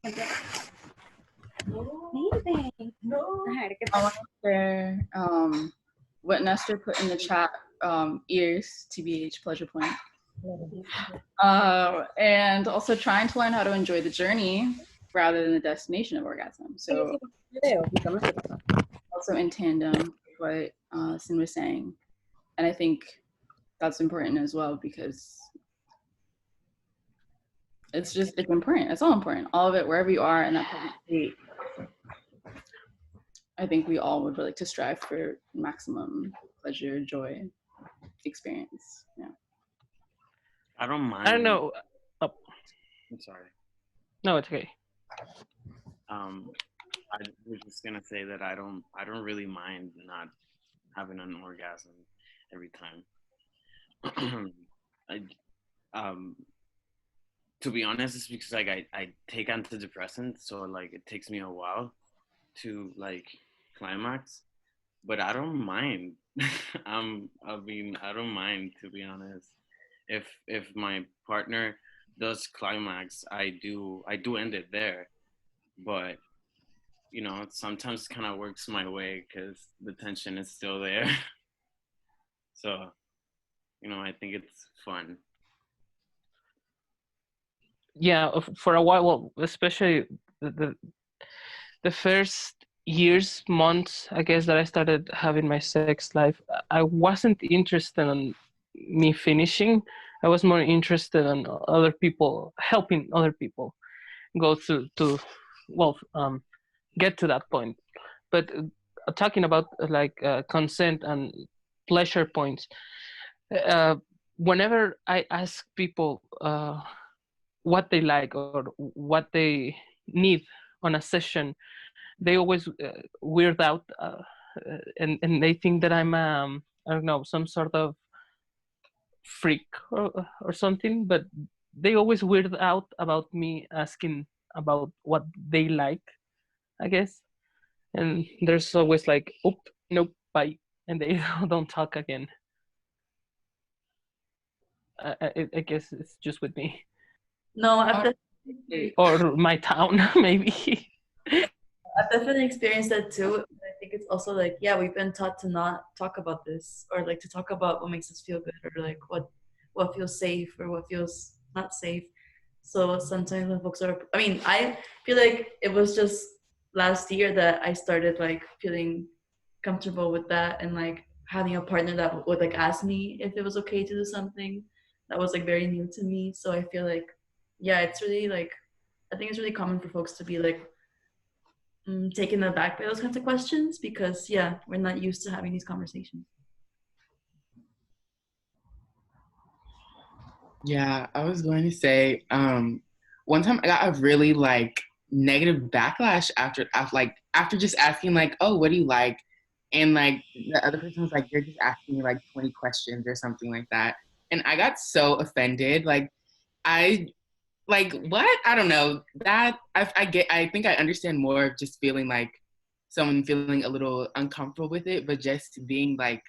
Amazing. No. I want to share what Nestor put in the chat, ears, TBH, pleasure point. And also trying to learn how to enjoy the journey rather than the destination of orgasm. So also in tandem with what Sin was saying. And I think that's important as well, because it's important. It's all important. All of it, wherever you are in that present state. I think we all would like to strive for maximum pleasure, joy, experience. Yeah. I don't mind. I don't know. Oh. I'm sorry. No, it's okay. I was just gonna say that I don't really mind not having an orgasm every time. To be honest, it's because like I take antidepressants, so like it takes me a while to like climax, but I don't mind. I don't mind, to be honest. If my partner does climax, I do end it there, but you know, sometimes it kind of works my way because the tension is still there. So, you know, I think it's fun. Yeah, for a while, well, especially the first years, months, I guess, that I started having my sex life, I wasn't interested in me finishing. I was more interested in other people, helping other people go through to, well, get to that point. But talking about like consent and pleasure points, whenever I ask people what they like or what they need on a session, they always weird out and they think that I'm I don't know, some sort of freak or something, but they always weird out about me asking about what they like, I guess. And there's always like, oop, nope, bye, and they don't talk again. I guess it's just with me. No, or my town, maybe. I've definitely experienced that too. I think it's also like, yeah, we've been taught to not talk about this, or like to talk about what makes us feel good, or like what feels safe or what feels not safe. So sometimes when folks are, I mean, I feel like it was just last year that I started like feeling comfortable with that, and like having a partner that would like ask me if it was okay to do something that was like very new to me. So I feel like, yeah, it's really like, I think it's really common for folks to be like taken aback by those kinds of questions, because yeah, we're not used to having these conversations. Yeah, I was going to say, one time I got a really like negative backlash after just asking like, oh, what do you like? And like the other person was like, you're just asking me like 20 questions or something like that. And I got so offended. Like what? I don't know. That I think I understand more of just feeling like someone feeling a little uncomfortable with it, but just being like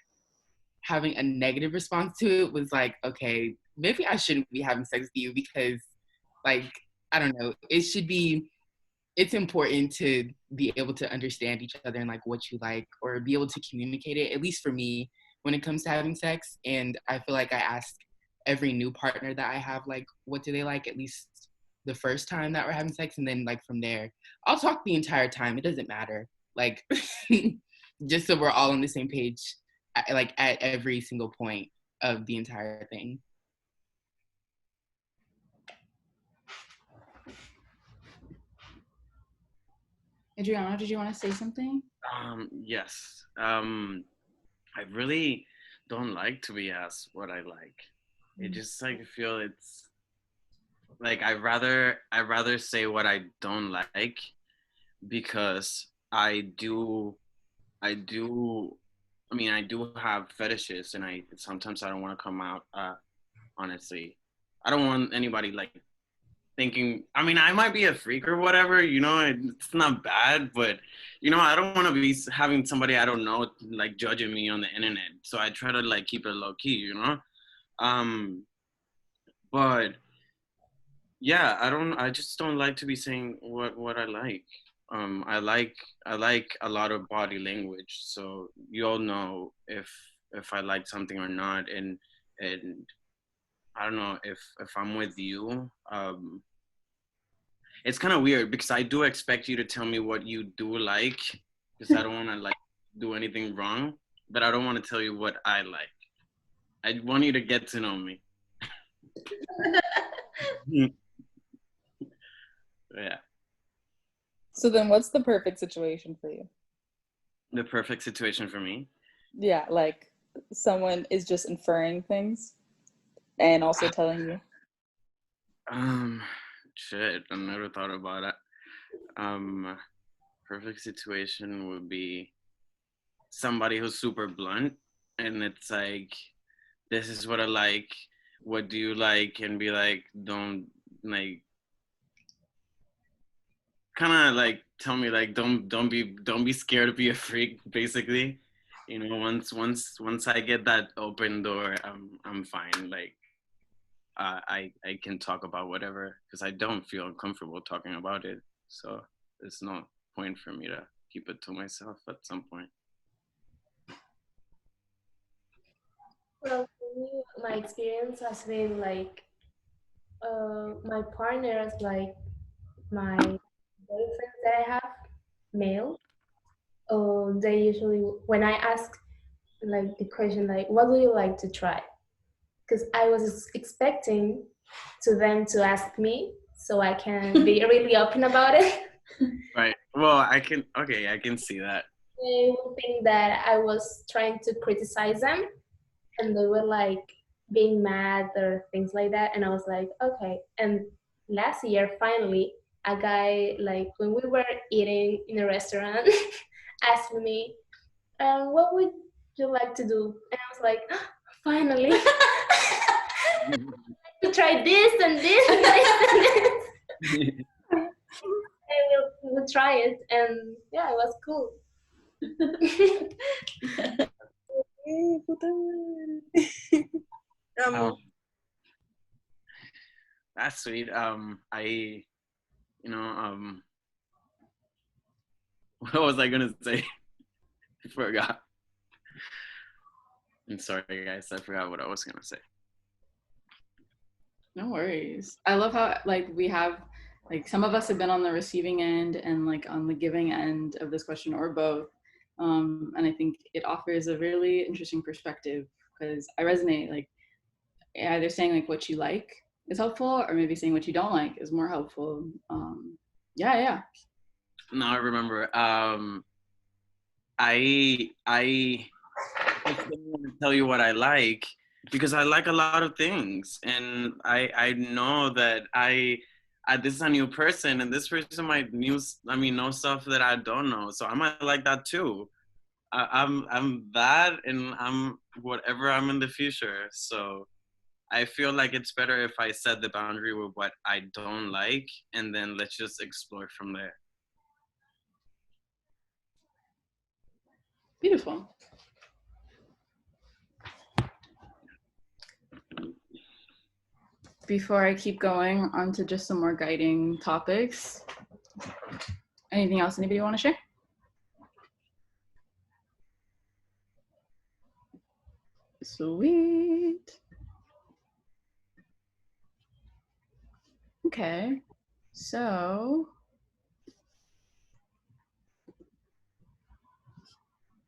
having a negative response to it was like, okay, maybe I shouldn't be having sex with you, because like, I don't know, it's important to be able to understand each other and like what you like, or be able to communicate it, at least for me, when it comes to having sex. And I feel like I ask every new partner that I have, like, what do they like, at least the first time that we're having sex. And then like from there, I'll talk the entire time. It doesn't matter. Like, just so we're all on the same page, like at every single point of the entire thing. Adriano, did you want to say something? Yes. I really don't like to be asked what I like. It just like I feel it's like I'd rather say what I don't like, because I do have fetishes, and sometimes I don't want to come out, honestly. I don't want anybody like thinking, I mean, I might be a freak or whatever, you know, it's not bad, but, you know, I don't want to be having somebody I don't know, like, judging me on the internet. So I try to, like, keep it low key, you know? But, yeah, I just don't like to be saying what I like. I like a lot of body language, so you all know if I like something or not, and I don't know if I'm with you. It's kind of weird because I do expect you to tell me what you do like, because I don't want to like do anything wrong, but I don't want to tell you what I like. I want you to get to know me. Yeah. So then what's the perfect situation for you? The perfect situation for me. Yeah, like someone is just inferring things and also telling you. Shit, I never thought about it. Perfect situation would be somebody who's super blunt, and it's like, this is what I like. What do you like? And be like, don't like, kind of like tell me like, don't be scared to be a freak, basically. You know, once I get that open door, I'm fine. Like, I can talk about whatever because I don't feel uncomfortable talking about it. So there's no point for me to keep it to myself at some point. Well, for me, my experience has been like my partners, like my boyfriends that I have, male. They usually, when I ask like the question, like, what do you like to try? Because I was expecting to them to ask me so I can be really open about it. Right. Well, I can see that. They would think that I was trying to criticize them, and they were like being mad or things like that, and I was like, okay. And last year, finally, a guy, like when we were eating in a restaurant, asked me, what would you like to do? And I was like, "Ah, finally, to try this and this and this and this. And we'll try it, and yeah, it was cool. That's sweet. You know, what was I gonna say? I forgot. I'm sorry, guys. I forgot what I was gonna say. No worries. I love how like we have like some of us have been on the receiving end and like on the giving end of this question or both. And I think it offers a really interesting perspective because I resonate like either saying like what you like is helpful or maybe saying what you don't like is more helpful. Yeah. Now I remember. I just don't want to tell you what I like because I like a lot of things, and I know that this is a new person, and this person might know stuff that I don't know, so I might like that too. I'm that, and I'm whatever I'm in the future. So I feel like it's better if I set the boundary with what I don't like, and then let's just explore from there. Beautiful. Before I keep going on to just some more guiding topics, anything else anybody want to share? Sweet. Okay, so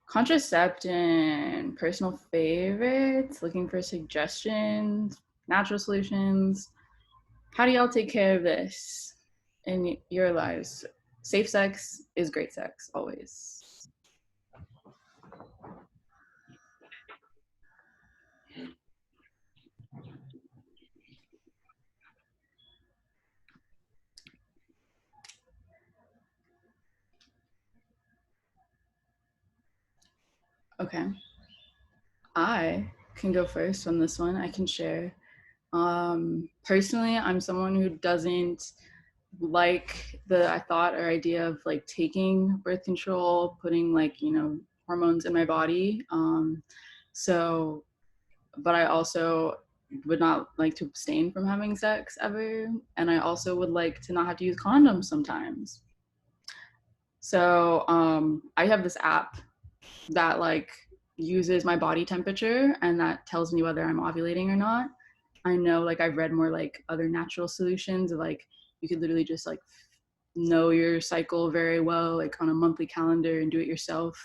contraception, personal favorites, looking for suggestions, natural solutions. How do y'all take care of this in your lives? Safe sex is great sex, always. Okay, I can go first on this one. I can share. Personally, I'm someone who doesn't like the thought or idea of like taking birth control, putting like, hormones in my body. So, but I also would not like to abstain from having sex ever. And I also would like to not have to use condoms sometimes. So I have this app that like uses my body temperature and that tells me whether I'm ovulating or not. I know like I've read more like other natural solutions of like you could literally just like know your cycle very well like on a monthly calendar and do it yourself.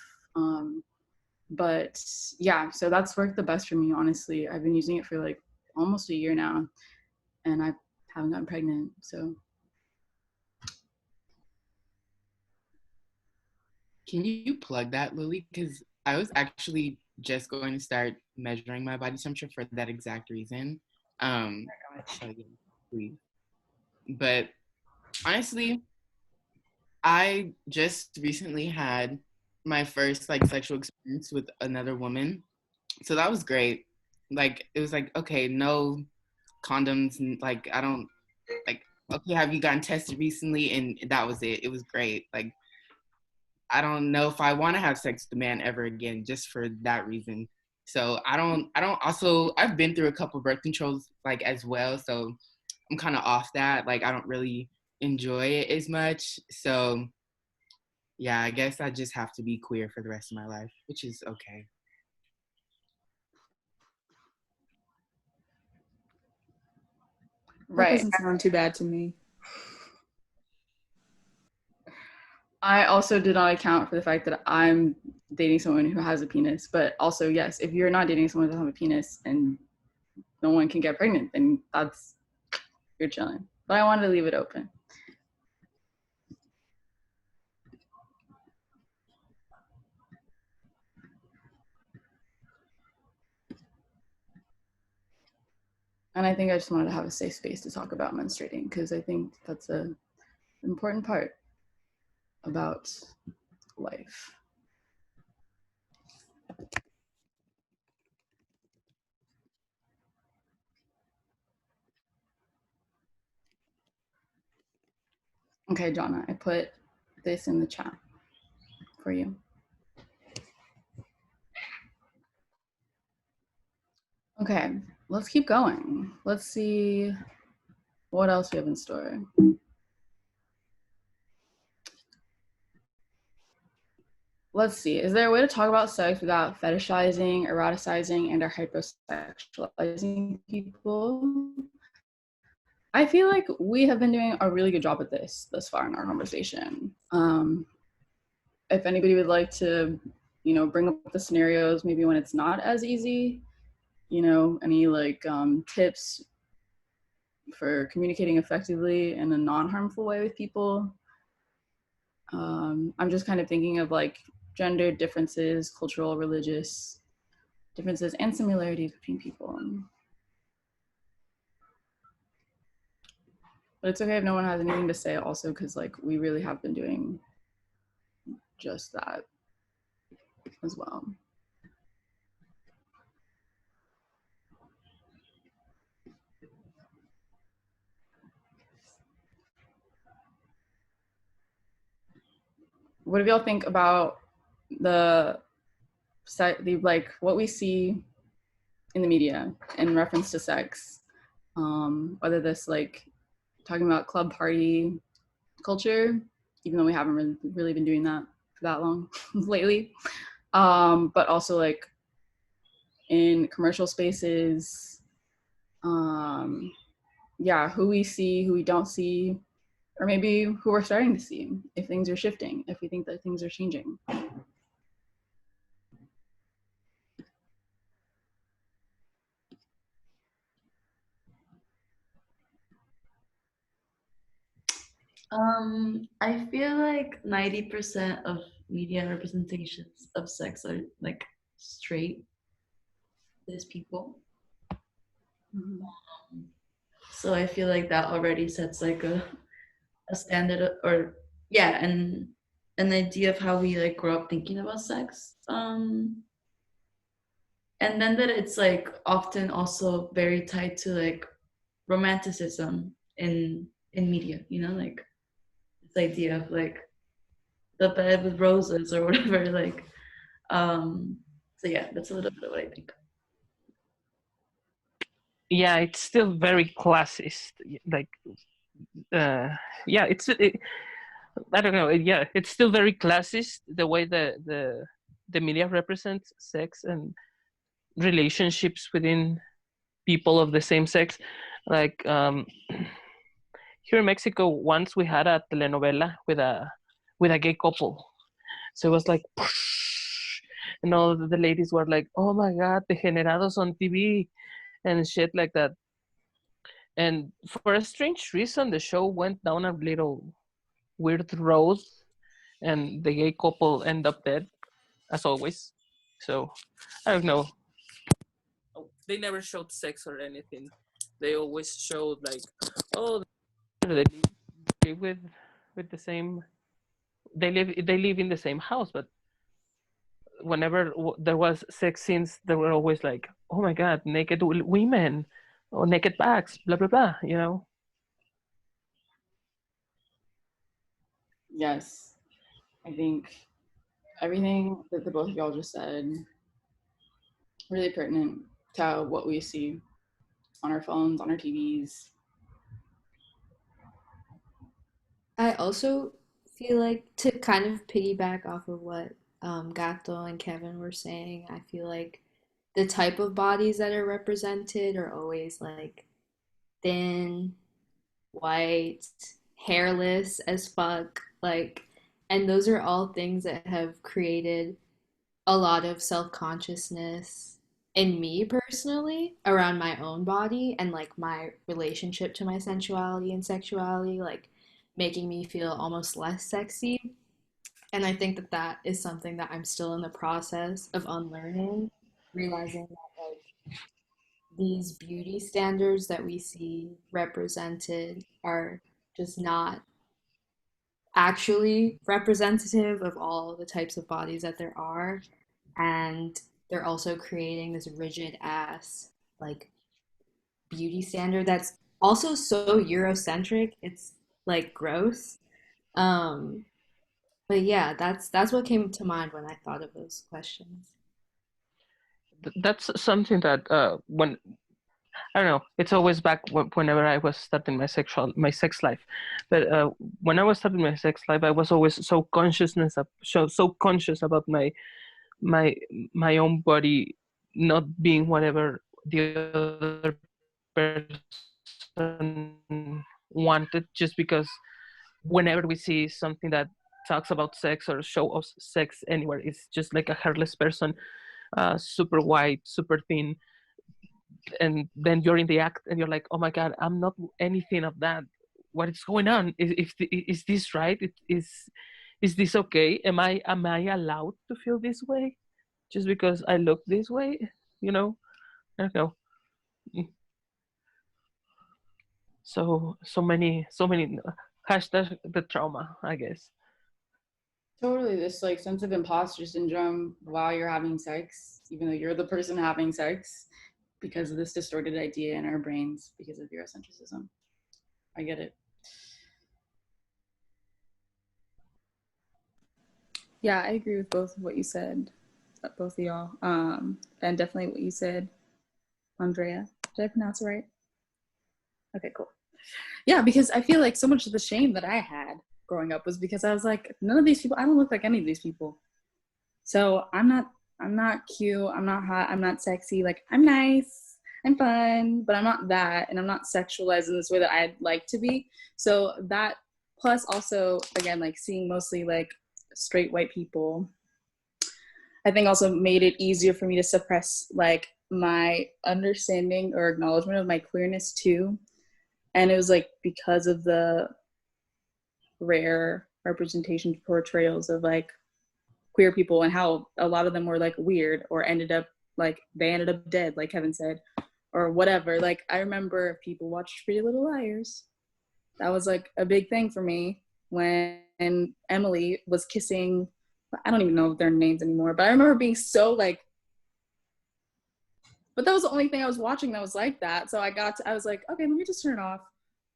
But yeah, so that's worked the best for me, honestly. I've been using it for like almost a year now and I haven't gotten pregnant. So Can you plug that, Lily? Because I was actually just going to start measuring my body temperature for that exact reason. So yeah, please. But honestly, I just recently had my first like sexual experience with another woman. So that was great. Like it was like, okay, no condoms and like I don't like okay, have you gotten tested recently? And that was it. It was great. Like I don't know if I want to have sex with a man ever again just for that reason. So I don't also I've been through a couple birth controls like as well. So I'm kind of off that. Like I don't really enjoy it as much. So yeah, I guess I just have to be queer for the rest of my life, which is okay. That right. doesn't sound too bad to me. I also did not account for the fact that I'm dating someone who has a penis, but also yes, if you're not dating someone who doesn't have a penis and no one can get pregnant, then that's you're chilling. But I wanted to leave it open. And I think I just wanted to have a safe space to talk about menstruating because I think that's an important part about life. Okay, Jonna, I put this in the chat for you. Okay, let's keep going. Let's see what else we have in store. Let's see, is there a way to talk about sex without fetishizing, eroticizing, and or hypersexualizing people? I feel like we have been doing a really good job at this thus far in our conversation. If anybody would like to, bring up the scenarios, maybe when it's not as easy, any like tips for communicating effectively in a non-harmful way with people. I'm just kind of thinking of like gender differences, cultural, religious differences, and similarities between people. But it's okay if no one has anything to say also, because like we really have been doing just that as well. What do y'all think about the like what we see in the media in reference to sex? Whether this like talking about club party culture, even though we haven't really been doing that for that long lately, but also like in commercial spaces, who we see, who we don't see, or maybe who we're starting to see, if things are shifting, if we think that things are changing. I feel like 90% of media representations of sex are like straight cis people. So I feel like that already sets like a standard or and an idea of how we like grow up thinking about sex. And then that it's like often also very tied to like romanticism in media, like this idea of like the bed with roses or whatever, like so yeah, that's a little bit of what I think. yeah, it's still very classist. Like, yeah, I don't know. Yeah, it's still very classist the way the media represents sex and relationships within people of the same sex. Like, here in Mexico, once we had a telenovela with a gay couple. So it was like, and all the ladies were like, "Oh my God, degenerados on TV," and shit like that. And for a strange reason, the show went down a little weird road, and the gay couple end up dead, as always. So I don't know. They never showed sex or anything. They always showed like, oh, they live with the same. They live in the same house, but whenever there was sex scenes, they were always like, oh my God, naked women or naked backs, blah blah blah. You know. Yes, I think everything that the both of y'all just said really pertinent to what we see on our phones, on our TVs. I also feel like, to kind of piggyback off of what Gato and Kevin were saying, I feel like the type of bodies that are represented are always like thin, white, hairless as fuck, like, and those are all things that have created a lot of self-consciousness in me personally around my own body and like my relationship to my sensuality and sexuality, like making me feel almost less sexy. And I think that that is something that I'm still in the process of unlearning, realizing that like these beauty standards that we see represented are just not actually representative of all the types of bodies that there are. And they're also creating this rigid ass like beauty standard that's also so Eurocentric. It's like gross. Um, but yeah, that's what came to mind when I thought of those questions. That's something that when I don't know, it's always back whenever I was starting my sex life, but when I was starting my sex life, I was always so conscious about my my own body not being whatever the other person wanted, just because whenever we see something that talks about sex or show us sex anywhere, it's just like a hairless person, super white, super thin, and then you're in the act and you're like, oh my God, I'm not anything of that. What is going on? Is this right? Is this okay? Am I allowed to feel this way just because I look this way? You know, I don't know. So many hashtag the trauma, I guess. Totally, this like sense of imposter syndrome while you're having sex, even though you're the person having sex, because of this distorted idea in our brains because of Eurocentrism. I get it. Yeah, I agree with both of what you said, both of y'all, and definitely what you said, Andrea. Did I pronounce it right? Okay, cool. Yeah, because I feel like so much of the shame that I had growing up was because I was like, none of these people, I don't look like any of these people. So I'm not cute, I'm not hot, I'm not sexy, like I'm nice, I'm fun, but I'm not that, and I'm not sexualized in this way that I'd like to be. So that, plus also, again, like seeing mostly like straight white people, I think also made it easier for me to suppress like my understanding or acknowledgement of my queerness too. And it was like because of the rare representation portrayals of like queer people and how a lot of them were like weird or ended up dead, like Kevin said, or whatever. Like I remember people watched Pretty Little Liars. That was like a big thing for me when Emily was kissing, I don't even know their names anymore, but I remember being so like, but that was the only thing I was watching that was like that. So I was like, okay, let me just turn it off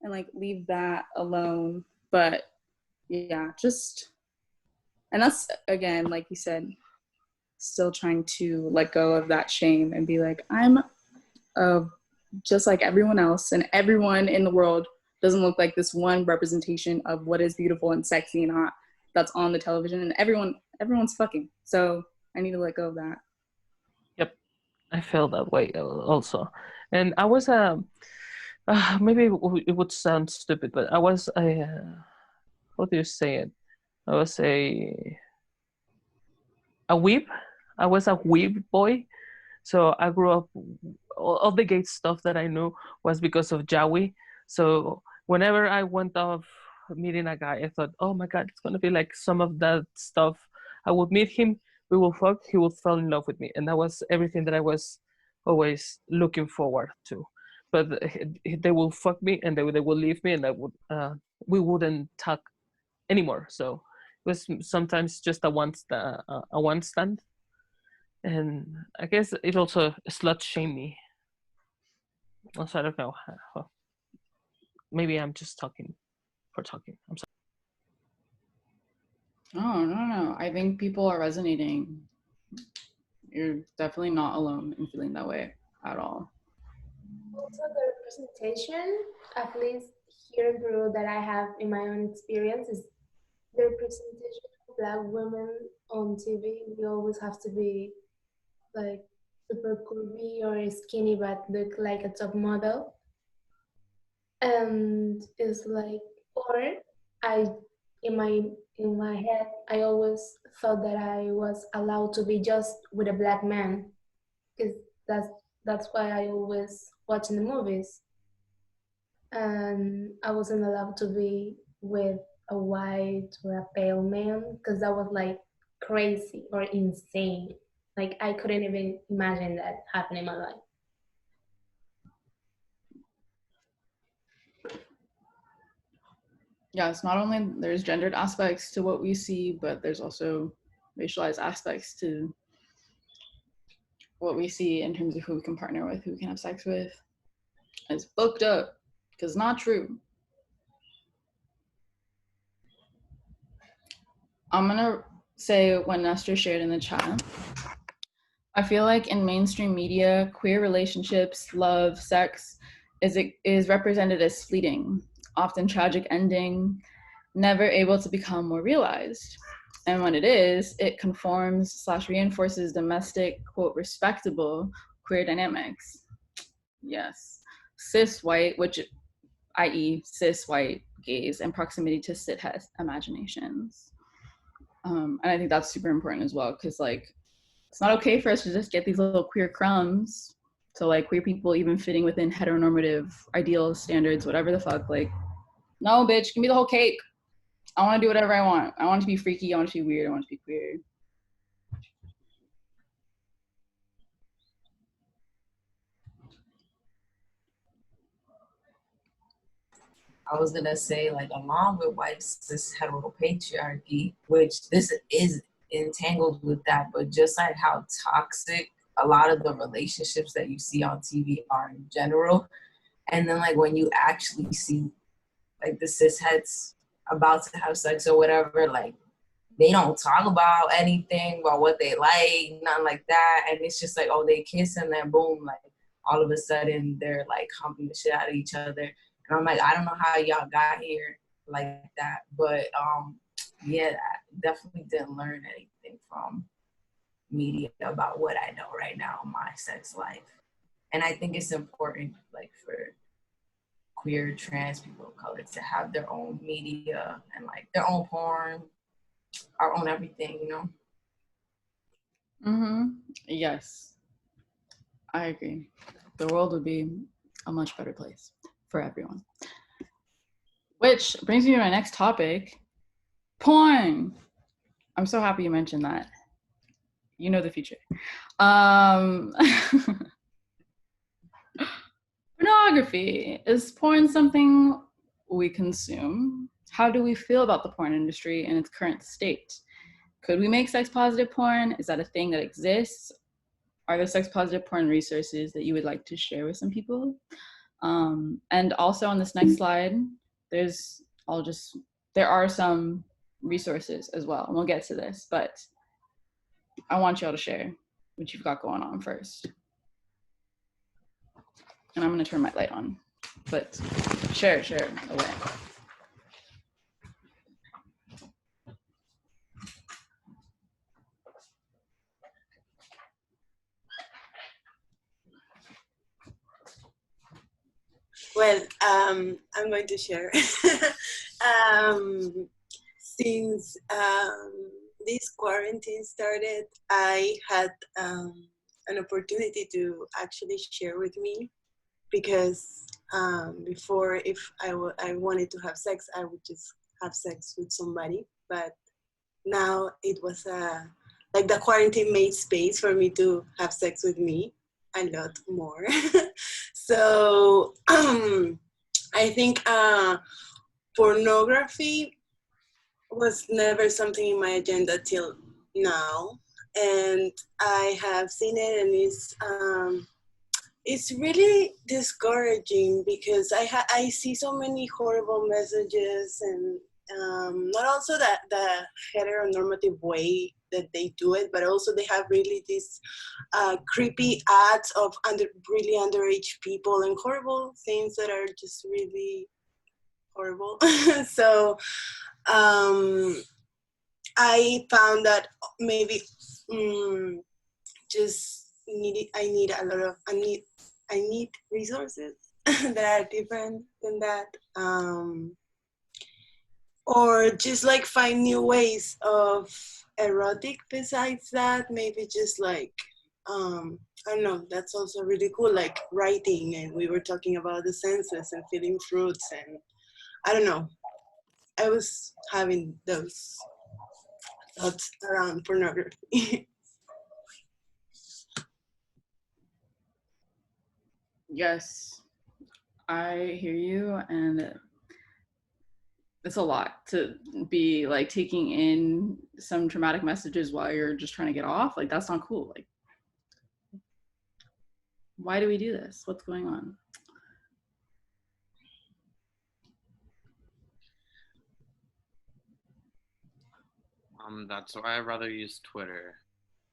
and like leave that alone. But yeah, just, and that's, again, like you said, still trying to let go of that shame and be like, I'm a just like everyone else, and everyone in the world doesn't look like this one representation of what is beautiful and sexy and hot that's on the television, and everyone's fucking. So I need to let go of that. Yep, I feel that way also. And I was maybe it would sound stupid, but I was a how do you say it? I was a weeb. I was a weeb boy. So I grew up, all the gay stuff that I knew was because of Jawi. So whenever I went off meeting a guy, I thought, oh my God, it's going to be like some of that stuff. I would meet him, we will fuck, he would fall in love with me. And that was everything that I was always looking forward to. But they will fuck me and they will leave me, and we wouldn't talk anymore. So it was sometimes just a one stand. And I guess it also slut shamed me. Also, I don't know. Maybe I'm just talking for talking. I'm sorry. Oh, no. I think people are resonating. You're definitely not alone in feeling that way at all. Also, the representation, at least here in Peru, that I have in my own experience is the representation of Black women on TV. We always have to be like super curvy or skinny, but look like a top model. And it's like, or I, in my head, I always thought that I was allowed to be just with a Black man, because that's why I always watch in the movies. And I wasn't allowed to be with a white or a pale man, because that was like crazy or insane. Like I couldn't even imagine that happening in my life. Yeah, it's not only there's gendered aspects to what we see, but there's also racialized aspects to what we see in terms of who we can partner with, who we can have sex with. And it's booked up, because it's not true. I'm gonna say what Nestor shared in the chat. I feel like in mainstream media, queer relationships, love, sex is represented as fleeting, often tragic ending, never able to become more realized. And when it is, it conforms / reinforces domestic, quote, respectable queer dynamics. Yes. Cis white, which, i.e. cis white gaze and proximity to cis het imaginations. And I think that's super important as well, because like, it's not okay for us to just get these little queer crumbs. So like queer people even fitting within heteronormative ideals, standards, whatever the fuck, like, no bitch, give me the whole cake. I want to do whatever I want. I want to be freaky, I want to be weird, I want to be queer. I was gonna say, like, along with white cis heteropatriarchy, which this is entangled with that, but just like how toxic a lot of the relationships that you see on TV are in general. And then like when you actually see like the cis heads about to have sex or whatever, like they don't talk about anything about what they like, nothing like that. And it's just like, oh, they kiss and then boom, like all of a sudden they're like humping the shit out of each other. And I'm like, I don't know how y'all got here like that. But yeah, I definitely didn't learn anything from media about what I know right now in my sex life. And I think it's important, like, for queer, trans people of color to have their own media and like their own porn, our own everything, you know? Mm-hmm. Yes, I agree. The world would be a much better place for everyone. Which brings me to my next topic, porn. I'm so happy you mentioned that. You know the future. Pornography. Is porn something we consume? How do we feel about the porn industry in its current state? Could we make sex positive porn? Is that a thing that exists? Are there sex positive porn resources that you would like to share with some people? And also on this next slide, there are some resources as well, and we'll get to this, but I want y'all to share what you've got going on first. And I'm gonna turn my light on, but share away. Well, I'm going to share. Since this quarantine started, I had an opportunity to actually share with me, because before, if I wanted to have sex, I would just have sex with somebody. But now it was like the quarantine made space for me to have sex with me a lot more. So I think pornography was never something in my agenda till now, and I have seen it, and it's really discouraging, because I see so many horrible messages, and not also that the heteronormative way that they do it, but also they have really these creepy ads of really underage people and horrible things that are just really horrible. So I found that maybe just I need resources that are different than that, or just like find new ways of erotic besides that. Maybe just like I don't know, that's also really cool, like writing, and we were talking about the senses and feeling fruits, and I don't know, I was having those thoughts around pornography. Yes, I hear you, and it's a lot to be like taking in some traumatic messages while you're just trying to get off. Like, that's not cool. Like, why do we do this? What's going on? That's why I'd rather use Twitter.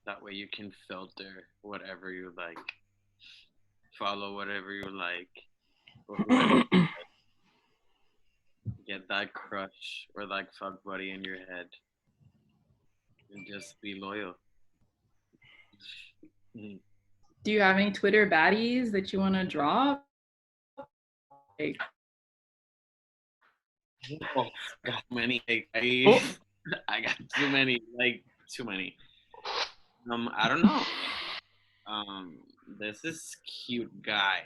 That way you can filter whatever you like, follow whatever you like, or whoever you like. Get that crush or like fuck buddy in your head, and just be loyal. Do you have any Twitter baddies that you want to drop? Like, Oh, got many. I got too many. Like too many. I don't know. There's this cute guy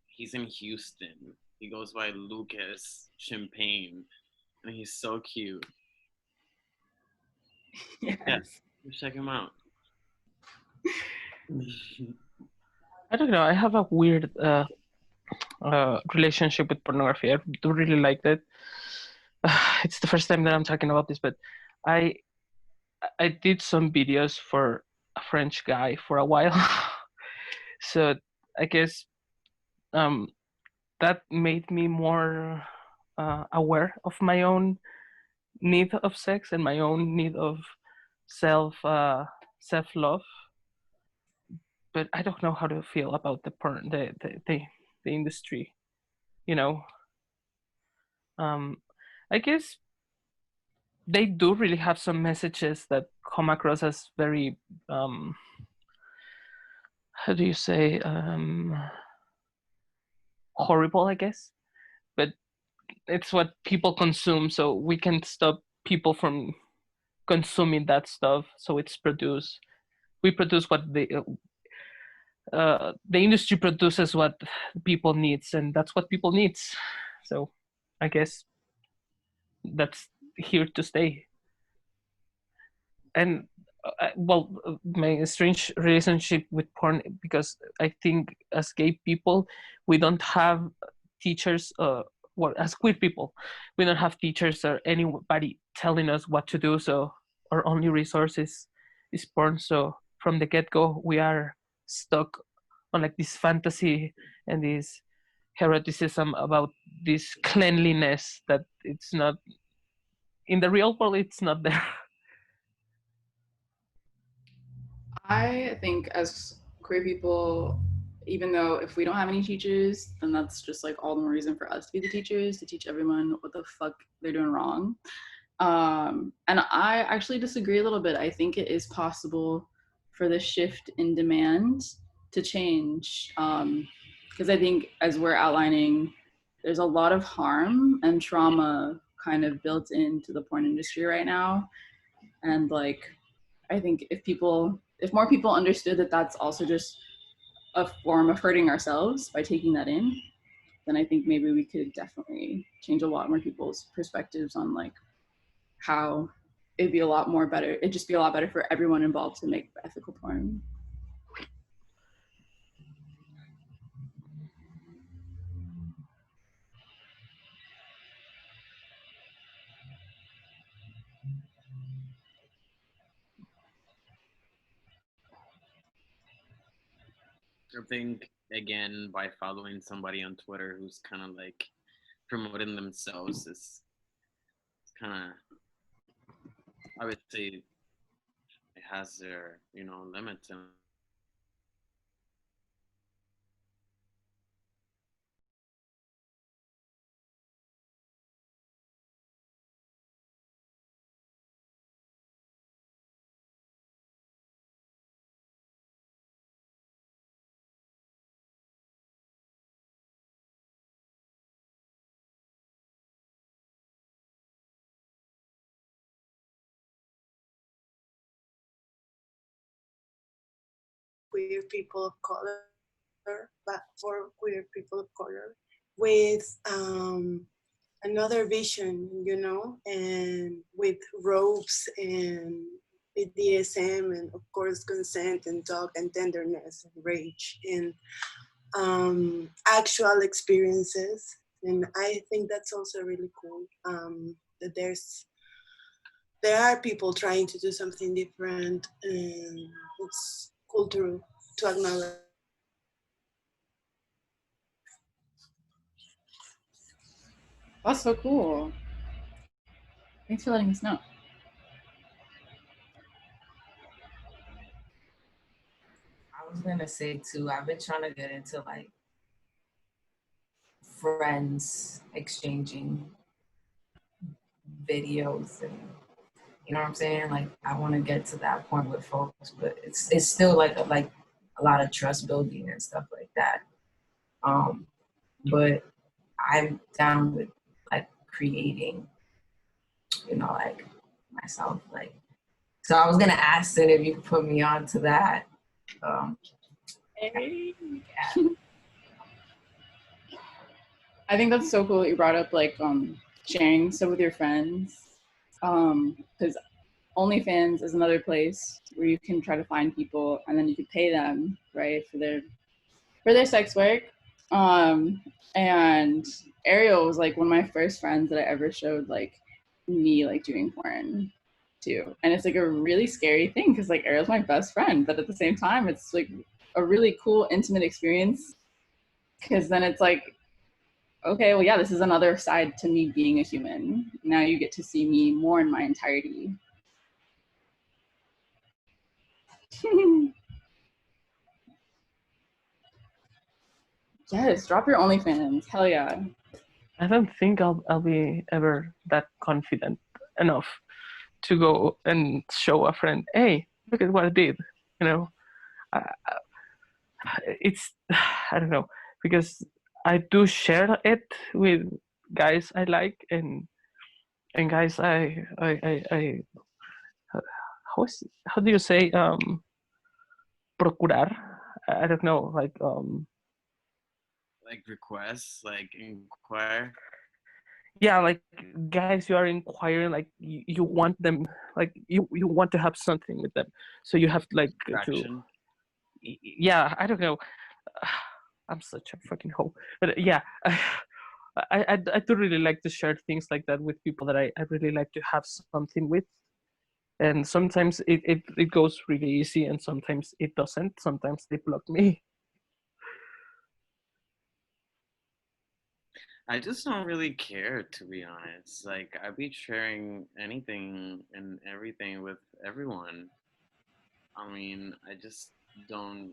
he's in Houston. He goes by Lucas Champagne, and he's so cute. yes. Yeah, check him out. I don't know. I have a weird relationship with pornography. I do really like it. It's the first time that I'm talking about this, but I did some videos for a French guy for a while. So I guess that made me more aware of my own need of sex and my own need of self-love. But I don't know how to feel about the porn, the industry, you know. I guess they do really have some messages that come across as very how do you say, horrible, I guess. But it's what people consume, so we can't stop people from consuming that stuff. So it's produced. We produce what the industry produces what people needs, and that's what people needs. So I guess that's here to stay. And well, my strange relationship with porn, because I think as gay people we don't have teachers, well, as queer people we don't have teachers or anybody telling us what to do, so our only resource is porn. So from the get-go we are stuck on like this fantasy and this eroticism about this cleanliness that it's not in the real world, it's not there. I think as queer people, even though if we don't have any teachers, then that's just like all the more reason for us to be the teachers, to teach everyone what the fuck they're doing wrong. And I actually disagree a little bit. I think it is possible for the shift in demand to change. Because I think as we're outlining, there's a lot of harm and trauma kind of built into the porn industry right now. And like, I think if more people understood that that's also just a form of hurting ourselves by taking that in, then I think maybe we could definitely change a lot more people's perspectives on like how it'd be a lot more better. It'd just be a lot better for everyone involved to make ethical porn. I think again by following somebody on Twitter who's kind of like promoting themselves is kind of, I would say, it has their limits. And queer people of color, but for queer people of color, with another vision, and with ropes and BDSM, and of course consent and talk and tenderness and rage and actual experiences. And I think that's also really cool, that there are people trying to do something different, and it's cool to acknowledge. That's so cool. Thanks for letting us know. I was gonna say too, I've been trying to get into like friends exchanging videos, and you know what I'm saying? Like I want to get to that point with folks, but it's still like a lot of trust building and stuff like that. But I'm down with like creating, like myself. Like, so I was gonna ask Sid if you could put me on to that. Hey. I think that's so cool that you brought up like sharing stuff with your friends, because OnlyFans is another place where you can try to find people and then you can pay them, right, for their sex work. And Ariel was like one of my first friends that I ever showed like me like doing porn too. And it's like a really scary thing because like Ariel's my best friend, but at the same time it's like a really cool intimate experience, because then it's like, okay, well yeah, this is another side to me being a human. Now you get to see me more in my entirety. Yes, drop your OnlyFans. Hell yeah. I don't think I'll be ever that confident enough to go and show a friend, hey, look at what I did. It's, I don't know, because I do share it with guys I like, and guys I how do you say procurar? I don't know, like requests, like inquire. Yeah, like guys, you are inquiring, like you want them, like you want to have something with them, so you have like Traction. yeah, I don't know. I'm such a fucking hoe, but yeah, I do really like to share things like that with people that I really like to have something with, and sometimes it goes really easy, and sometimes it doesn't. Sometimes they block me. I just don't really care, to be honest. Like I'd be sharing anything and everything with everyone. I mean, I just don't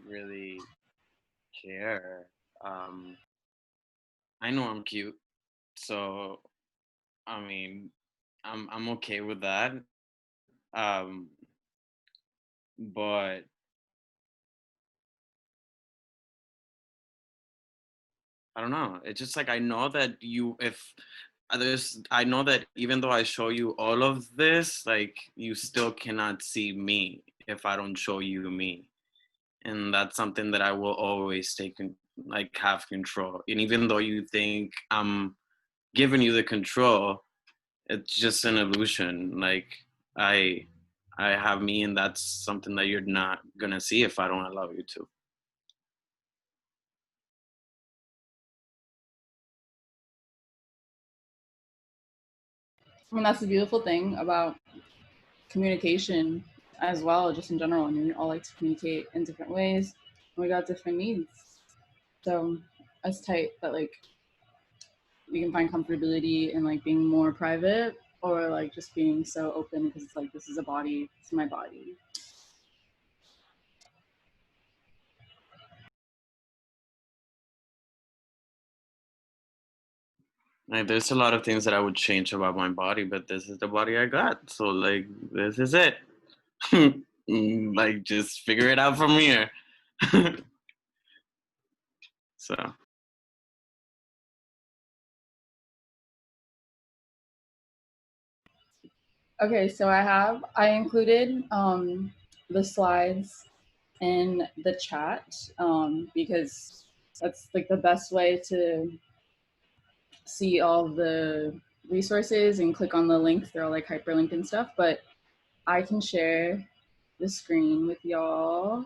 really care. I know I'm cute, so I mean, I'm okay with that. Um, but I don't know. It's just like I know that if there's, I know that even though I show you all of this, like you still cannot see me if I don't show you me, and that's something that I will always like have control. And even though you think I'm giving you the control, it's just an illusion. Like I I have me, and that's something that you're not gonna see if I don't allow you to. I mean, that's the beautiful thing about communication as well, just in general. I mean, we all like to communicate in different ways, and we got different needs. So it's tight that like we can find comfortability in like being more private or like just being so open because it's like this is a body, it's my body. Like there's a lot of things that I would change about my body, but this is the body I got. So like this is it. Like just figure it out from here. So Okay, so I included the slides in the chat because that's like the best way to see all the resources and click on the links. They're all like hyperlinked and stuff, but I can share the screen with y'all.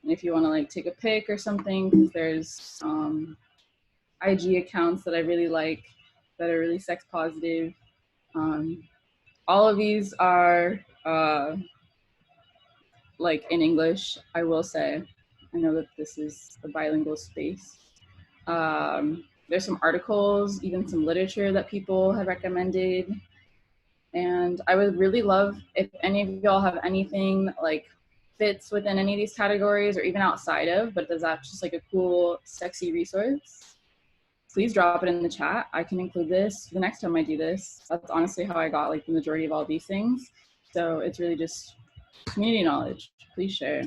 And if you want to like take a pic or something, because there's IG accounts that I really like that are really sex positive. All of these are like in English, I will say. I know that this is a bilingual space. There's some articles, even some literature that people have recommended. And I would really love if any of y'all have anything that like fits within any of these categories or even outside of, but does that just like a cool, sexy resource. Please drop it in the chat. I can include this the next time I do this. That's honestly how I got like the majority of all these things. So it's really just community knowledge. Please share.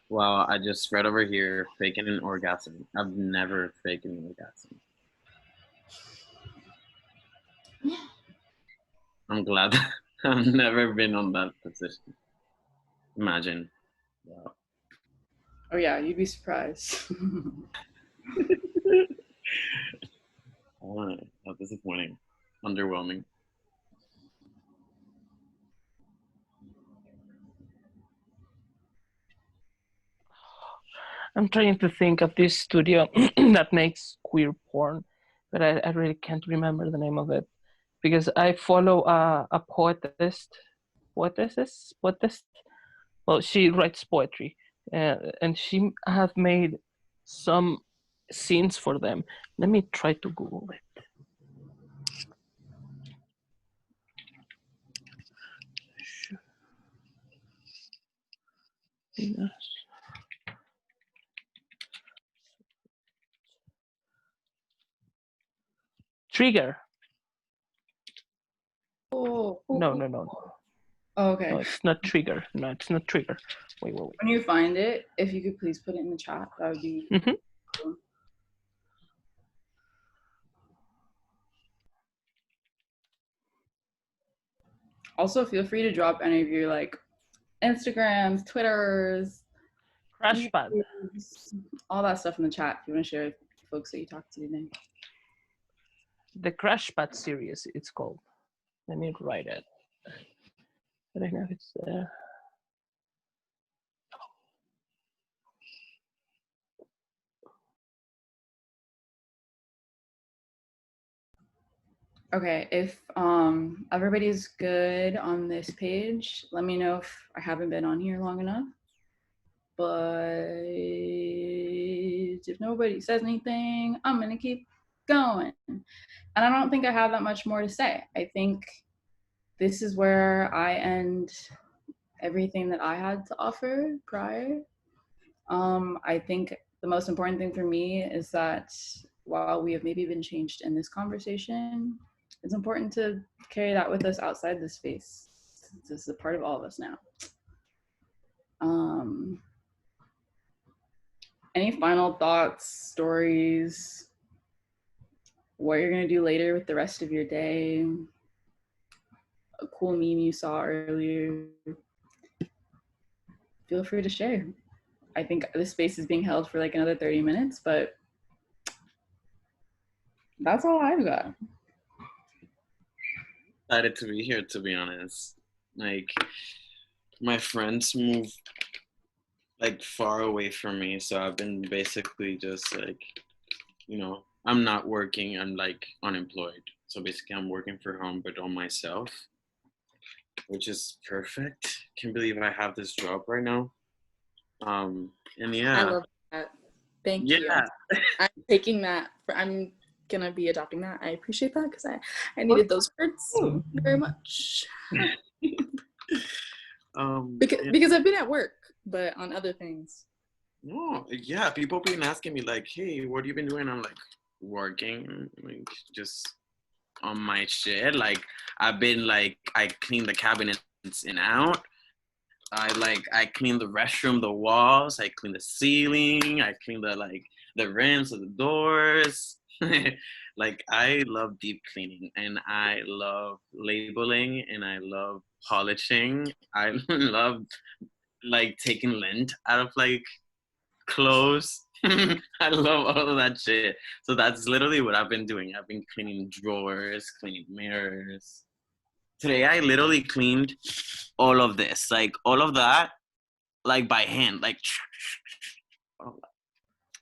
wow, I just read over here faking an orgasm. I've never faked an orgasm. I'm glad I've never been on that position. Imagine. Wow. Oh yeah, you'd be surprised. Oh, how disappointing. Underwhelming. I'm trying to think of this studio that makes queer porn, but I really can't remember the name of it because I follow a poetess. Well, she writes poetry, and she has made some scenes for them. Let me try to Google it. Yes. Trigger. Oh, No. Oh, okay. No, it's not Trigger. No, it's not Trigger. Wait. When you find it, if you could please put it in the chat, that would be cool. Also, feel free to drop any of your like Instagrams, Twitters, Crashpad, all that stuff in the chat if you want to share with folks that you talk to today. the Crashpad series. It's called. Let me write it. I don't know if it's there. Okay, if everybody's good on this page, let me know if I haven't been on here long enough. But if nobody says anything, I'm gonna keep going. And I don't think I have that much more to say. I think this is where I end everything that I had to offer prior. I think the most important thing for me is that while we have maybe been changed in this conversation, it's important to carry that with us outside this space. This is a part of all of us now. Any final thoughts, stories, what you're gonna do later with the rest of your day, a cool meme you saw earlier? Feel free to share. I think this space is being held for like another 30 minutes, but that's all I've got. Excited to be here, to be honest. Like, my friends move like far away from me, so I've been basically just like, you know, I'm not working, I'm like unemployed. So basically I'm working for home but on myself, which is perfect. Can't believe I have this job right now. And yeah. I love that. Thank you. Yeah. I'm taking that. I'm gonna be adopting that. I appreciate that because I needed those words very much. Because I've been at work, but on other things. No, yeah, people been asking me like, hey, what have you been doing? I'm like, working, like just on my shit. Like I've been like, I clean the cabinets in out. I clean the restroom, the walls, I clean the ceiling, I clean the rims of the doors. Like I love deep cleaning and I love labeling and I love polishing. I love like taking lint out of like clothes. I love all of that shit. So that's literally what I've been doing. I've been cleaning drawers, cleaning mirrors. Today I literally cleaned all of this, like all of that, like by hand, like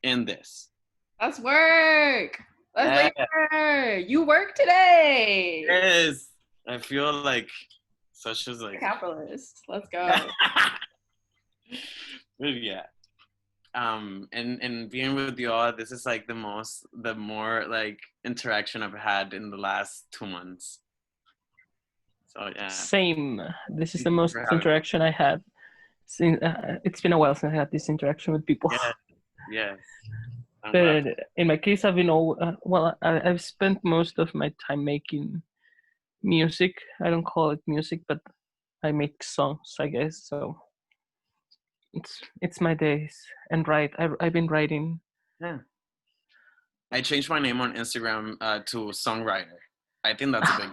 in this. That's work. That's Yeah. labor. You work today. Yes. I feel like such as like capitalist. Let's go. But yeah. And being with y'all, this is like the more like interaction I've had in the last 2 months. So yeah. Same. This is the most interaction I had. Since it's been a while since I had this interaction with people. Yeah. Yes. But in my case, I've been I've spent most of my time making music. I don't call it music, but I make songs, I guess. So it's my days and write. I've been writing. Yeah. I changed my name on Instagram to songwriter. I think that's a big,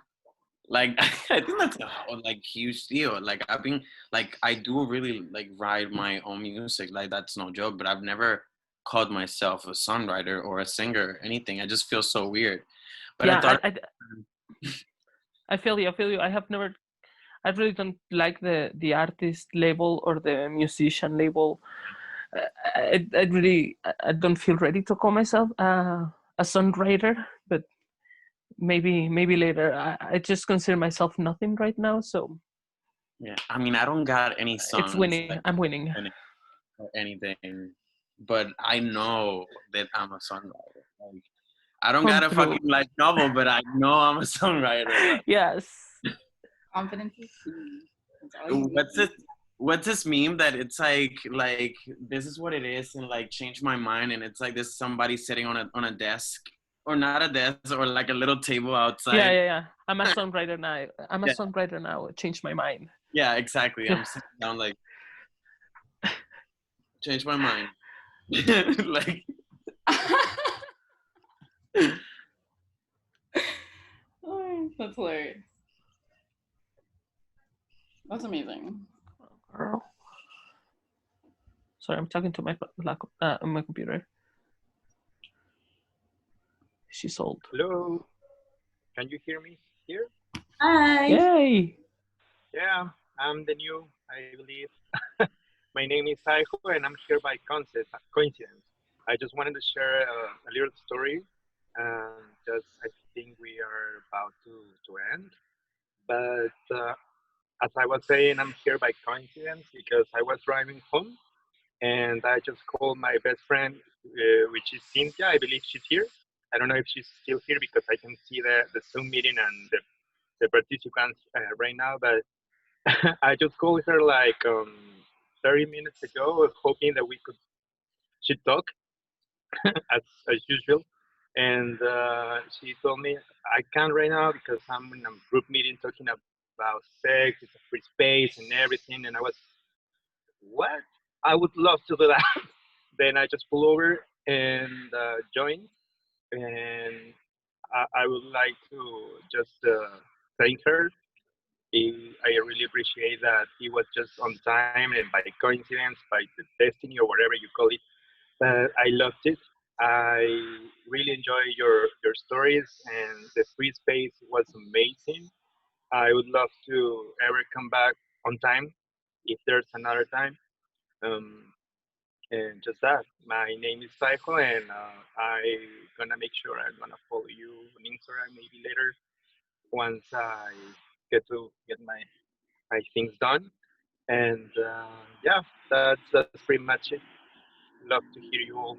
like, I think that's a like huge deal. Like I've been, like, I do really like write my own music. Like that's no joke, but I've never called myself a songwriter or a singer or anything. I just feel so weird. But yeah, I thought, I feel you. I really don't like the artist label or the musician label. I don't feel ready to call myself a songwriter, but maybe later. I just consider myself nothing right now, so yeah, I mean, I don't got any songs. It's winning. Like, I'm winning. Or anything, but I know that I'm a songwriter. Like, I don't got a fucking like novel, but I know I'm a songwriter. Yes. Confidence is key. What's this meme that it's like this is what it is and like change my mind, and it's like there's somebody sitting on a desk or not a desk or like a little table outside. Yeah. I'm a songwriter now. Songwriter now. Change my mind. Yeah, exactly. I'm sitting down like change my mind. Like oh, that's hilarious. That's amazing. Girl. Sorry, I'm talking to my my computer. She's old. Hello. Can you hear me here? Hi. Yay. Yeah, I'm the new, I believe. My name is Saiho, and I'm here by coincidence. I just wanted to share a little story, because I think we are about to end. But as I was saying, I'm here by coincidence because I was driving home, and I just called my best friend, which is Cynthia. I believe she's here. I don't know if she's still here because I can see the Zoom meeting and the participants right now, but I just called her like 30 minutes ago, hoping that we could she talk as usual, and she told me I can't right now because I'm in a group meeting talking about sex, it's a free space and everything, and I was what? I would love to do that. Then I just pull over and join, and I would like to just thank her. I really appreciate that he was just on time and by coincidence, by the destiny or whatever you call it. I loved it. I really enjoy your stories, and the free space was amazing. I would love to ever come back on time if there's another time. Um, and just that. My name is Saiho, and I gonna make sure I'm gonna follow you on Instagram maybe later once I get my things done. And yeah, that's pretty much it. Love to hear you all.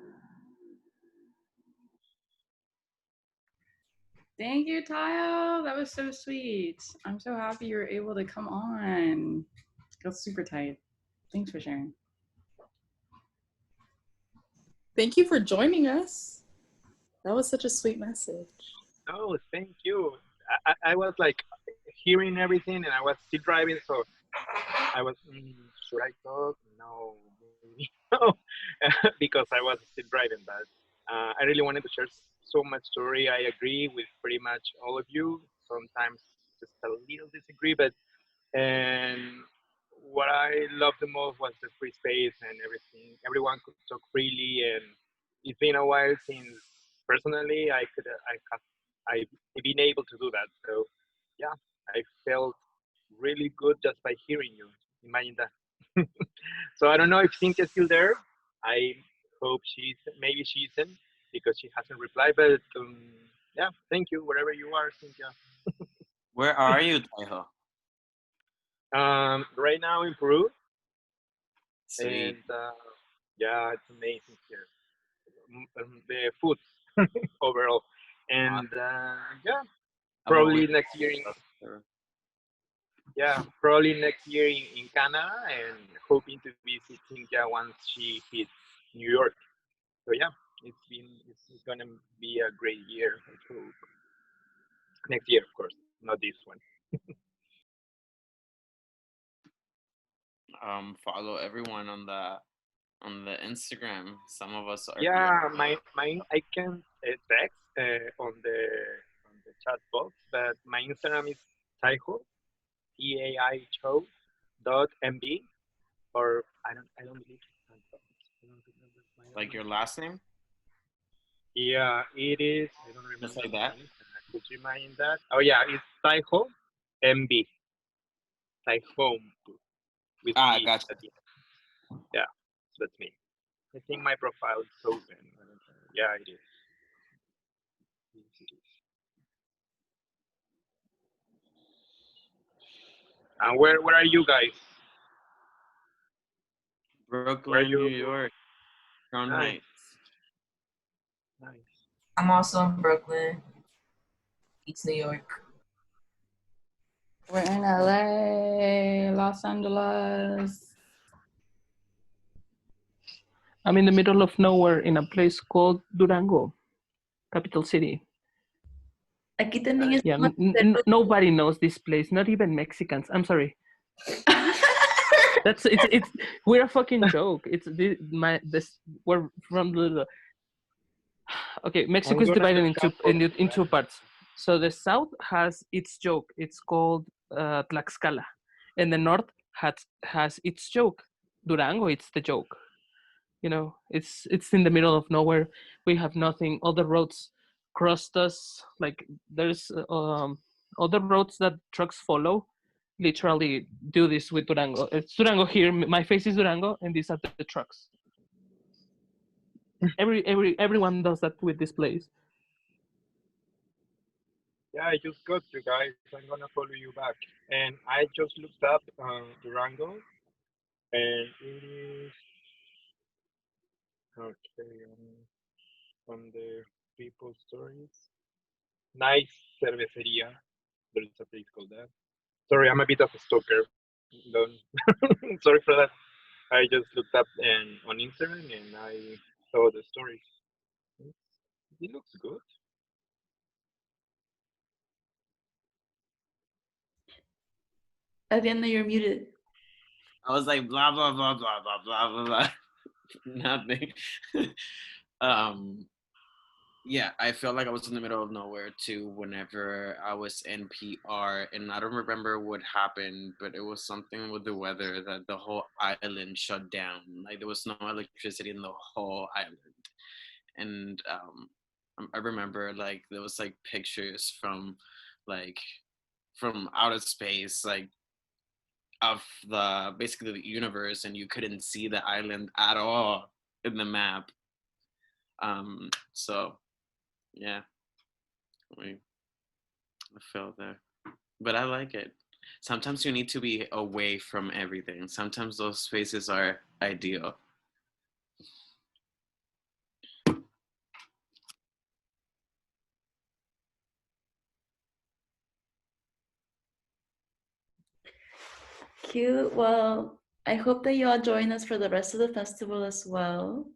Thank you, Tayo. That was so sweet. I'm so happy you were able to come on. That's super tight. Thanks for sharing. Thank you for joining us. That was such a sweet message. Oh, thank you. I was like hearing everything, and I was still driving, so I was, should I talk? No, maybe no, because I was still driving. But I really wanted to share so much story. I agree with pretty much all of you. Sometimes just a little disagree, but and what I loved the most was the free space and everything. Everyone could talk freely, and it's been a while since personally I've been able to do that. So yeah, I felt really good just by hearing you. Imagine that. So I don't know if Cynthia's still there. I hope maybe she isn't because she hasn't replied. But yeah, thank you wherever you are, Cynthia. Where are you, Taiho? Right now in Peru, Sweet. and yeah, it's amazing here. The food overall, and yeah, probably next year. Probably next year in Canada, and hoping to visit Cynthia once she hits New York. So yeah, it's gonna be a great year. I hope next year, of course, not this one. Follow everyone on the Instagram. Some of us are Yeah, my I can text on the chat box, but my Instagram is Taiho, TAIHO .mb, or I don't believe. like your last name. Yeah, it is. I don't remember. Just like that. Could you mind that? Oh yeah, it's Taiho MB. Taiho with B Gotcha. at the end. Yeah, that's me. I think my profile is open. Yeah, it is. And where are you guys? Brooklyn, New York, Crown Nice. Heights. Nice. I'm also in Brooklyn, East New York. We're in LA, Los Angeles. I'm in the middle of nowhere in a place called Durango, capital city. Aquí también Yeah, nobody knows this place, not even Mexicans. I'm sorry. It's we're a fucking joke. We're from the okay. Mexico is divided in two parts. So the south has its joke. It's called Tlaxcala, and the north has its joke. Durango, it's the joke. You know, it's in the middle of nowhere. We have nothing. All the roads crossed us. Like there's other roads that trucks follow. Literally do this with Durango. It's Durango here. My face is Durango, and these are the trucks. Everyone does that with this place. Yeah, I just got you guys. I'm gonna follow you back. And I just looked up Durango, and it is okay on the people stories. Nice cerveceria. There's a place called that. Sorry, I'm a bit of a stalker. Don't. Sorry for that. I just looked up on Instagram and I saw the stories. It looks good. Adriana, you're muted. I was like blah blah blah blah blah blah blah blah. Nothing. um yeah, I felt like I was in the middle of nowhere too whenever I was in PR, and I don't remember what happened, but it was something with the weather that the whole island shut down. Like there was no electricity in the whole island, and I remember like there was like pictures like from outer space, like of the basically the universe, and you couldn't see the island at all in the map. So yeah, I felt there, but I like it. Sometimes you need to be away from everything. Sometimes those spaces are ideal. Cute. Well, I hope that you all join us for the rest of the festival as well.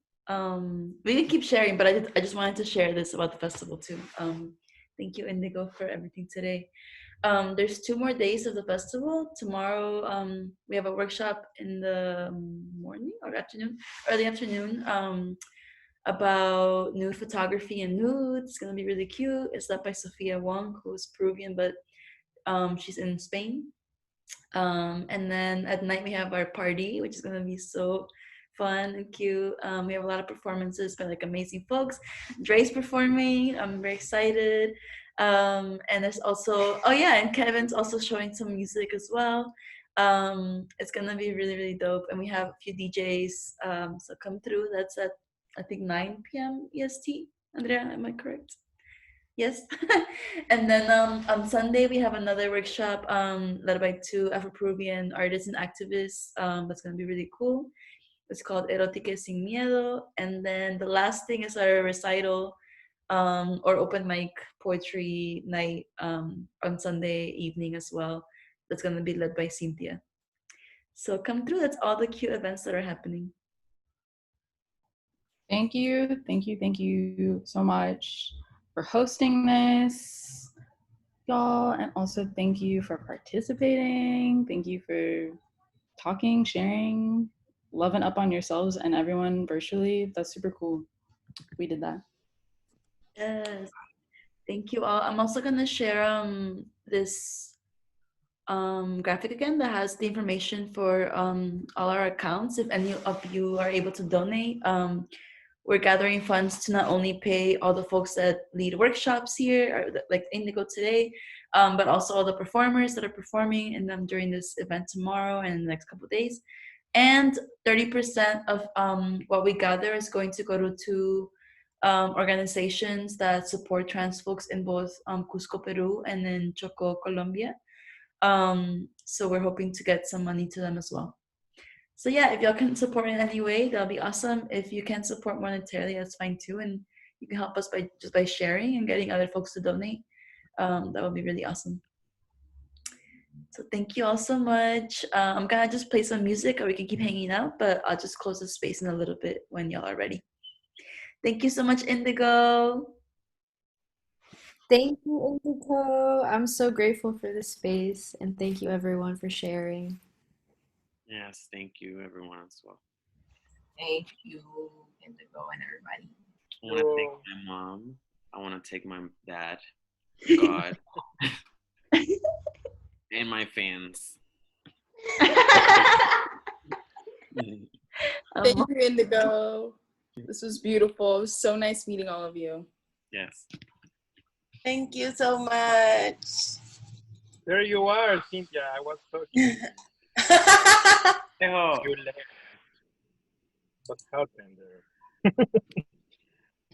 We can keep sharing, but I just wanted to share this about the festival too. Thank you, Indigo, for everything today. There's 2 more days of the festival. Tomorrow, we have a workshop in the morning or afternoon, early afternoon, about nude photography and nudes. It's gonna be really cute. It's led by Sophia Wong, who's Peruvian, but she's in Spain. And then at night we have our party, which is gonna be so fun and cute. We have a lot of performances by like amazing folks. Dre's performing. I'm very excited. And there's also, oh yeah, and Kevin's also showing some music as well. It's gonna be really, really dope. And we have a few DJs. So come through. That's at I think 9 p.m. EST. Andrea, am I correct? Yes. And then on Sunday we have another workshop led by 2 Afro-Peruvian artists and activists. That's gonna be really cool. It's called Erotique Sin Miedo. And then the last thing is our recital or open mic poetry night on Sunday evening as well. That's gonna be led by Cynthia. So come through. That's all the cute events that are happening. Thank you, thank you so much for hosting this, y'all, and also thank you for participating. Thank you for talking, sharing, loving up on yourselves and everyone virtually. That's super cool. We did that. Yes. Thank you all. I'm also gonna share this graphic again that has the information for all our accounts. If any of you are able to donate, we're gathering funds to not only pay all the folks that lead workshops here, or like Indigo today, but also all the performers that are performing in them during this event tomorrow and the next couple of days. And 30% of what we gather is going to go to 2 organizations that support trans folks in both Cusco, Peru, and in Choco, Colombia. So we're hoping to get some money to them as well. So yeah, if y'all can support in any way, that'll be awesome. If you can support monetarily, that's fine too. And you can help us by sharing and getting other folks to donate. That would be really awesome. So thank you all so much. I'm gonna just play some music or we can keep hanging out, but I'll just close the space in a little bit when y'all are ready. Thank you so much, Indigo. Thank you, Indigo. I'm so grateful for this space, and thank you everyone for sharing. Yes, thank you everyone as well. Thank you, Indigo, and everybody. I want to thank my mom. I want to thank my dad, God, and my fans. Thank you, Indigo. This was beautiful. It was so nice meeting all of you. Yes. Thank you so much. There you are, Cynthia. I was talking. Oh. You left. What happened there?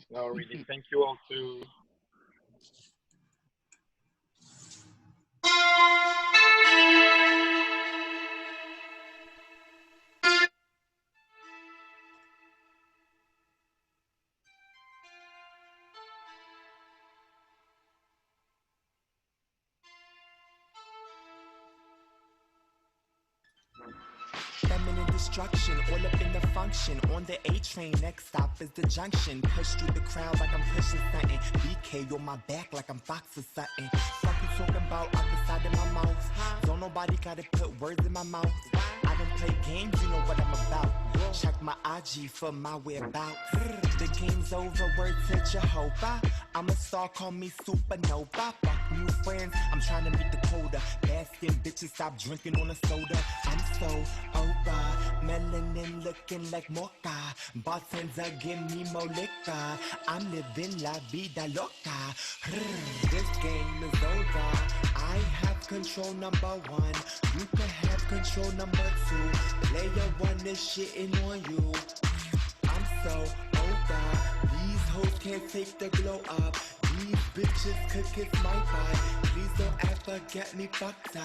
No, really. Thank you all too. destruction, all up in the function. On the A train, next stop is the junction. Push through the crowd like I'm pushing something. BK on my back like I'm Fox or something. Fuck you talking about out the side of my mouth. Don't nobody gotta put words in my mouth. I don't play games, you know what I'm about. Check my IG for my whereabouts. The game's over, word to Jehovah. I'm a star, call me supernova. Fuck new friends, I'm trying to meet the quota. Basking bitches, stop drinking on a soda. I'm so over, melanin looking like mocha. Bartender, give me more liquor. I'm living la vida loca. This game is over. I have control number one. You can have control number two. Player one is shitting on you. I'm so over. These hoes can't take the glow up. These bitches could kiss my butt. Please don't ever get me fucked up.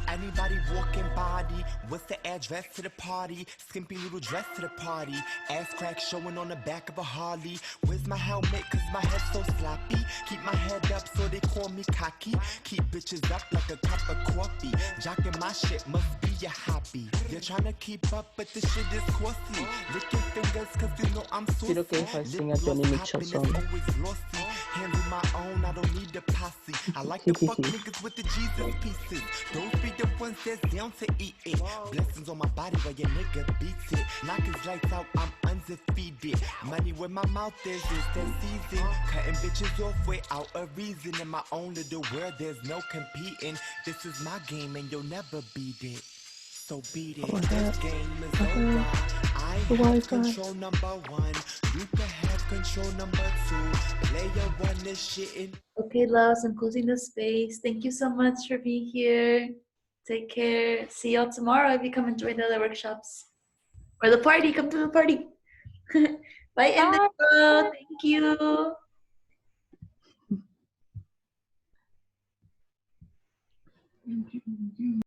Anybody walking body, what's the address to the party? Skimpy little dress to the party. Ass crack showing on the back of a Harley. Where's my helmet? Cause my head's so sloppy. Keep my head up so they call me cocky. Keep bitches up like a cup of coffee. Jocking my shit must be your hobby. You're trying to keep up, but this shit is costly. Lick your fingers cause you know I'm saucy. Quiero que fascina Johnny Mitchell song. Hands of my own, I don't need the posse. I like to fuck niggas with the Jesus pieces. Those be the ones that's down to eat it. Blessings on my body while your nigga beats it. Knock his lights out, I'm undefeated. Money where my mouth is that season. Cutting bitches off without a reason. In my own little world, there's no competing. This is my game and you'll never beat it. So beat it. This game is over. I have control number one. You can have control number two. Player one is shitting. Okay, loves, I'm closing the space. Thank you so much for being here. Take care. See y'all tomorrow if you come and join the other workshops. Or the party. Come to the party. Bye, Indigo. Thank you.